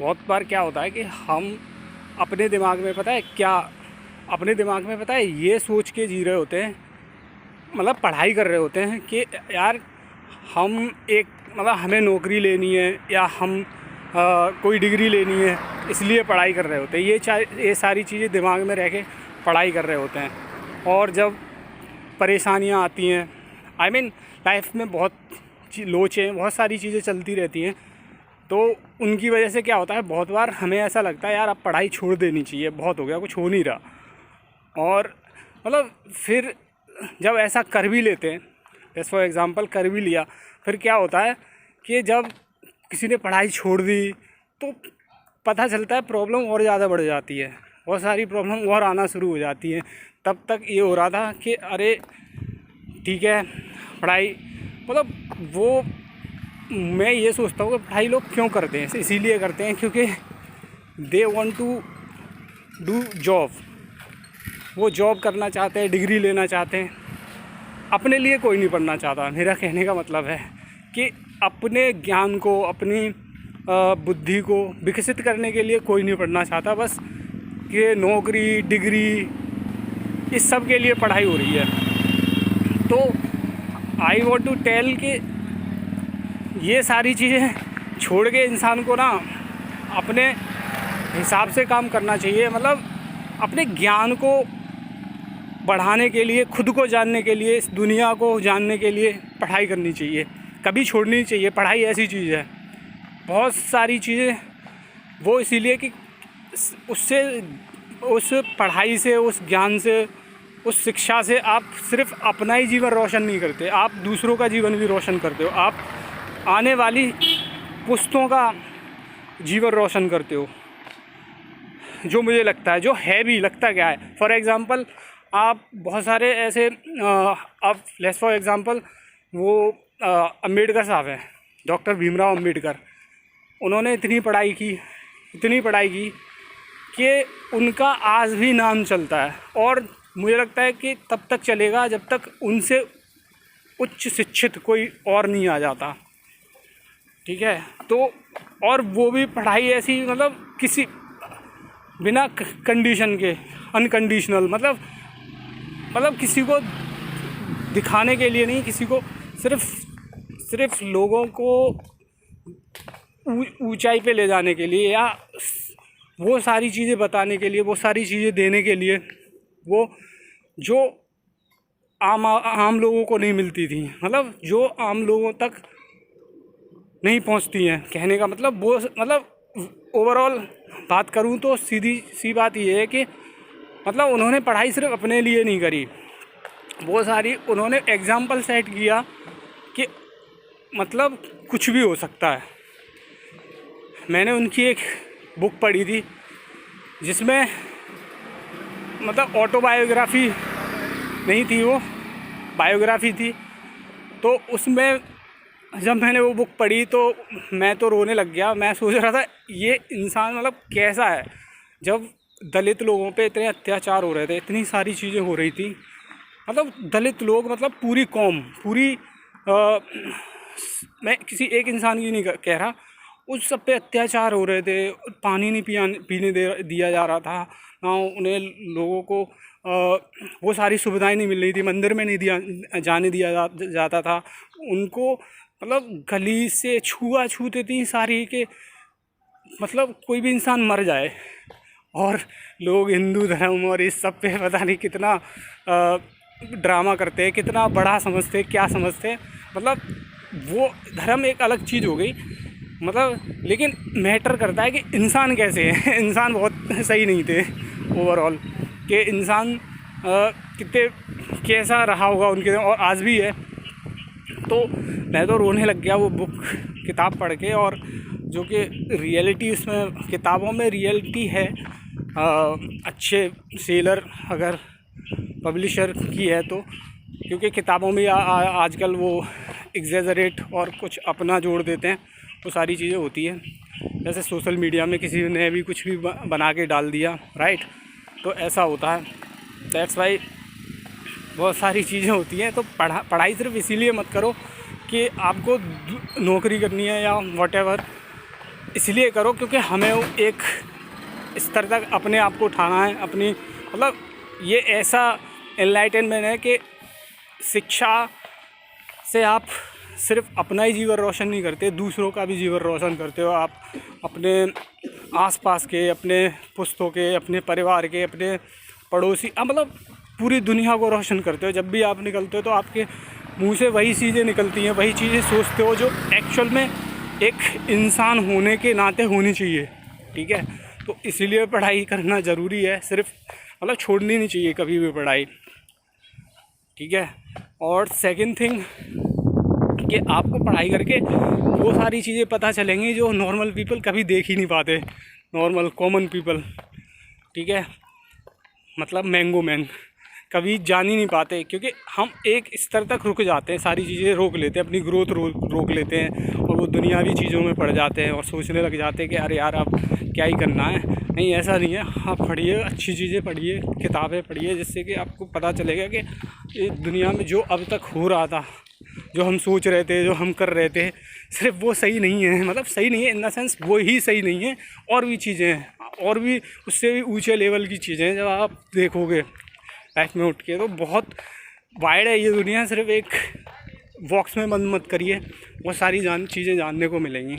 बहुत बार क्या होता है कि हम अपने दिमाग में पता है क्या, अपने दिमाग में पता है ये सोच के जी रहे होते हैं, मतलब पढ़ाई कर रहे होते हैं कि यार हम एक मतलब हमें नौकरी लेनी है या हम कोई डिग्री लेनी है, इसलिए पढ़ाई कर रहे होते हैं। ये सारी चीज़ें दिमाग में रह के पढ़ाई कर रहे होते हैं। और जब परेशानियां आती हैं, आई मीन लाइफ में बहुत लोचें, बहुत सारी चीज़ें चलती रहती हैं, तो उनकी वजह से क्या होता है, बहुत बार हमें ऐसा लगता है यार अब पढ़ाई छोड़ देनी चाहिए, बहुत हो गया, कुछ हो नहीं रहा। और मतलब फिर जब ऐसा कर भी लेते हैं, जैसे फॉर एग्ज़ाम्पल कर भी लिया, फिर क्या होता है कि जब किसी ने पढ़ाई छोड़ दी तो पता चलता है प्रॉब्लम और ज़्यादा बढ़ जाती है, बहुत सारी प्रॉब्लम और आना शुरू हो जाती हैं। तब तक ये हो रहा था कि अरे ठीक है पढ़ाई, मतलब वो मैं ये सोचता हूँ कि पढ़ाई लोग क्यों करते हैं, इसीलिए करते हैं क्योंकि they want to do job, वो जॉब करना चाहते हैं, डिग्री लेना चाहते हैं। अपने लिए कोई नहीं पढ़ना चाहता। मेरा कहने का मतलब है कि अपने ज्ञान को, अपनी बुद्धि को विकसित करने के लिए कोई नहीं पढ़ना चाहता, बस कि नौकरी, डिग्री, इस सब के लिए पढ़ाई हो रही है। तो आई वॉन्ट टू टेल कि ये सारी चीज़ें छोड़ के इंसान को ना अपने हिसाब से काम करना चाहिए, मतलब अपने ज्ञान को बढ़ाने के लिए, खुद को जानने के लिए, इस दुनिया को जानने के लिए पढ़ाई करनी चाहिए, कभी छोड़नी नहीं चाहिए। पढ़ाई ऐसी चीज़ है, बहुत सारी चीज़ें वो इसीलिए कि उससे, उस पढ़ाई से, उस ज्ञान से, उस शिक्षा से आप सिर्फ अपना ही जीवन रोशन नहीं करते, आप दूसरों का जीवन भी रोशन करते हो, आप आने वाली पुश्तों का जीवन रोशन करते हो। जो मुझे लगता है, जो है भी लगता क्या है, फॉर एग्ज़ाम्पल आप बहुत सारे ऐसे आप लेट्स फॉर एग्ज़ाम्पल वो अम्बेडकर साहब हैं, डॉक्टर भीमराव अम्बेडकर। उन्होंने इतनी पढ़ाई की कि उनका आज भी नाम चलता है, और मुझे लगता है कि तब तक चलेगा जब तक उनसे उच्च शिक्षित कोई और नहीं आ जाता, ठीक है। तो और वो भी पढ़ाई ऐसी, मतलब किसी बिना कंडीशन के, अनकंडीशनल, मतलब किसी को दिखाने के लिए नहीं, किसी को सिर्फ लोगों को ऊंचाई पे ले जाने के लिए, या वो सारी चीज़ें बताने के लिए, वो सारी चीज़ें देने के लिए, वो जो आम लोगों को नहीं मिलती थी, मतलब जो आम लोगों तक नहीं पहुंचती हैं। कहने का मतलब वो, मतलब ओवरऑल बात करूं तो सीधी सी बात ये है कि मतलब उन्होंने पढ़ाई सिर्फ अपने लिए नहीं करी, वो सारी उन्होंने एग्ज़ाम्पल सेट किया कि मतलब कुछ भी हो सकता है। मैंने उनकी एक बुक पढ़ी थी जिसमें मतलब ऑटोबायोग्राफी नहीं थी, वो बायोग्राफी थी। तो उसमें जब मैंने वो बुक पढ़ी तो मैं तो रोने लग गया। मैं सोच रहा था ये इंसान मतलब कैसा है, जब दलित लोगों पे इतने अत्याचार हो रहे थे, इतनी सारी चीज़ें हो रही थी, मतलब दलित लोग, मतलब पूरी कौम, पूरी मैं किसी एक इंसान की नहीं कह रहा, उस सब पे अत्याचार हो रहे थे, पानी नहीं पीने दिया जा रहा था ना, उन्हें लोगों को वो सारी सुविधाएं नहीं मिल रही थी, मंदिर में नहीं जाने दिया जाता था उनको, मतलब गली से छूत इतनी सारी कि मतलब कोई भी इंसान मर जाए। और लोग हिंदू धर्म और इस सब पे पता नहीं कितना ड्रामा करते हैं, कितना बड़ा समझते हैं, क्या समझते हैं, मतलब वो धर्म एक अलग चीज़ हो गई, मतलब लेकिन मैटर करता है कि इंसान कैसे है। इंसान बहुत सही नहीं थे ओवरऑल, कि इंसान कितने कैसा रहा होगा उनके, और आज भी है। तो मैं तो रोने लग गया वो बुक किताब पढ़ के, और जो कि रियलिटी उसमें किताबों में रियलिटी है, अच्छे सेलर अगर पब्लिशर की है तो, क्योंकि किताबों में आजकल वो एग्जेजरेट और कुछ अपना जोड़ देते हैं, वो सारी चीज़ें होती हैं। जैसे सोशल मीडिया में किसी ने भी कुछ भी बना के डाल दिया, राइट, तो ऐसा होता है। दैट्स वाई बहुत सारी चीज़ें होती हैं। तो पढ़ाई सिर्फ इसीलिए मत करो कि आपको नौकरी करनी है या व्हाटएवर, इसलिए करो क्योंकि हमें एक स्तर तक अपने आप को उठाना है। अपनी मतलब ये ऐसा एनलाइटनमेंट है कि शिक्षा से आप सिर्फ अपना ही जीवन रोशन नहीं करते, दूसरों का भी जीवन रोशन करते हो। आप अपने आसपास के, अपने पुस्तों के, अपने परिवार के, अपने पड़ोसी, मतलब पूरी दुनिया को रोशन करते हो। जब भी आप निकलते हो तो आपके मुंह से वही चीज़ें निकलती हैं, वही चीज़ें सोचते हो जो एक्चुअल में एक इंसान होने के नाते होनी चाहिए। ठीक है, तो इसीलिए पढ़ाई करना ज़रूरी है, सिर्फ मतलब छोड़नी नहीं चाहिए कभी भी पढ़ाई। ठीक है, और सेकंड थिंग कि आपको पढ़ाई करके वो सारी चीज़ें पता चलेंगी जो नॉर्मल पीपल कभी देख ही नहीं पाते, नॉर्मल कॉमन पीपल। ठीक है, मतलब मैंगो मैन कभी जान ही नहीं पाते, क्योंकि हम एक स्तर तक रुक जाते हैं, सारी चीज़ें रोक लेते हैं, अपनी ग्रोथ रोक लेते हैं और वो दुनियावी चीज़ों में पड़ जाते हैं और सोचने लग जाते हैं कि अरे यार अब क्या ही करना है। नहीं, ऐसा नहीं है। हाँ, पढ़िए, अच्छी चीज़ें पढ़िए, किताबें पढ़िए, जिससे कि आपको पता चलेगा कि ये दुनिया में जो अब तक हो रहा था, जो हम सोच रहे थे, जो हम कर रहे थे, सिर्फ वो सही नहीं है। मतलब सही नहीं है इन द सेंस वो ही सही नहीं है, और भी चीज़ें हैं, और भी उससे भी ऊंचे लेवल की चीज़ें हैं। जब आप देखोगे लाइफ में उठ के तो बहुत वाइड है ये दुनिया, सिर्फ एक बॉक्स में बंद मत करिए, बहुत सारी चीज़ें जानने को मिलेंगी।